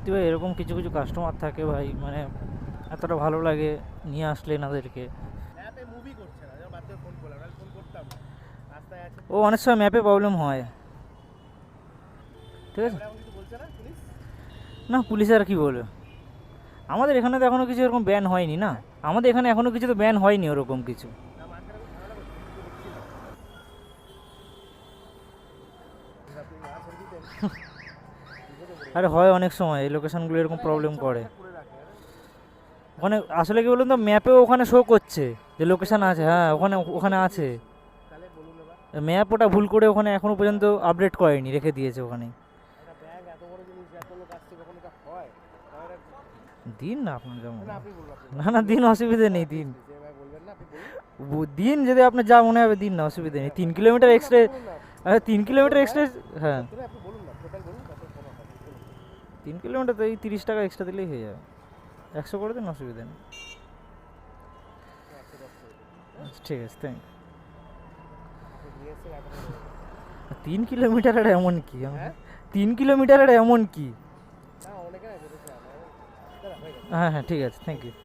সত্যি ভাই এরকম কিছু কিছু কাস্টমার থাকে ভাই, মানে এতটা ভালো লাগে নিয়ে আসলে এনাদেরকে। ম্যাপে মুভি করছে না, যেমন বাধ্য ফোন করলাম, নাহলে ফোন করতাম না। রাস্তায় আছে, ও অনেক সময় ম্যাপে প্রবলেম হয়, ঠিক আছে। তারপরে এখন কিছু বলছে না পুলিশ? না পুলিশ আর কি বলবে, আমাদের এখানে তো এখনো কিছু এরকম ব্যান হয়নি না, আমাদের এখানে এখনো কিছু তো ব্যান হয়নি ওরকম কিছু। না মাঝখানে খুব ঝামেলা করছে, কিছু দেখছিলাম। আপনি না ছেড়ে দিতেন, বিপদে পড়ে আরে হয় অনেক সময় এই লোকেশনগুলো এরকম মানে প্রবলেম ইচ্ছা করে। মতো করে রাখে, আরে ওখানে আসলে কি বলুন তো, ম্যাপেও ওখানে শো করছে যে লোকেশন আছে, হ্যাঁ ওখানে ওখানে আছে। তাহলে বলুন এবার। ম্যাপ ওটা ভুল করে ওখানে এখনো পর্যন্ত আপডেট করেনি, রেখে দিয়েছে ওখানে। একটা ব্যাগ এত বড় জিনিস, এত লোক আসছে, কখন এটা হয়? তাহলে দিন না আপনার যেমন, না আপনি বলুন, আপনি না না দিন, অসুবিধে নেই দিন। যে ভাই বলবেন না, আপনি বলুন। দিন যদি আপনার যা মনে হবে দিন না, অসুবিধে নেই। 3 কিলোমিটার এক্সট্রা, বলুন না, আরে 3 কিলোমিটার এক্সট্রা, হ্যাঁ সত্তরে আপনি বলুন না, টোটাল বলুন, তারপর কমা হবে, বলুন। 3 কিলোমিটার তো এই 30 টাকা এক্সট্রা দিলেই হয়ে যাবে, 100 করে দিন, অসুবিধা নেই। 110 করে দিন। আচ্ছা ঠিক আছে, থ্যাংক। আপনি নিয়ে এসেছেন এখন। 3 কিলোমিটার আর এমন কি, হ্যাঁ 3 কিলোমিটার আর এমন কি। না, অনেকে না যেতেছে আমার, দাদা হয়ে গেছে। হ্যাঁ হ্যাঁ ঠিক আছে, থ্যাংক ইউ।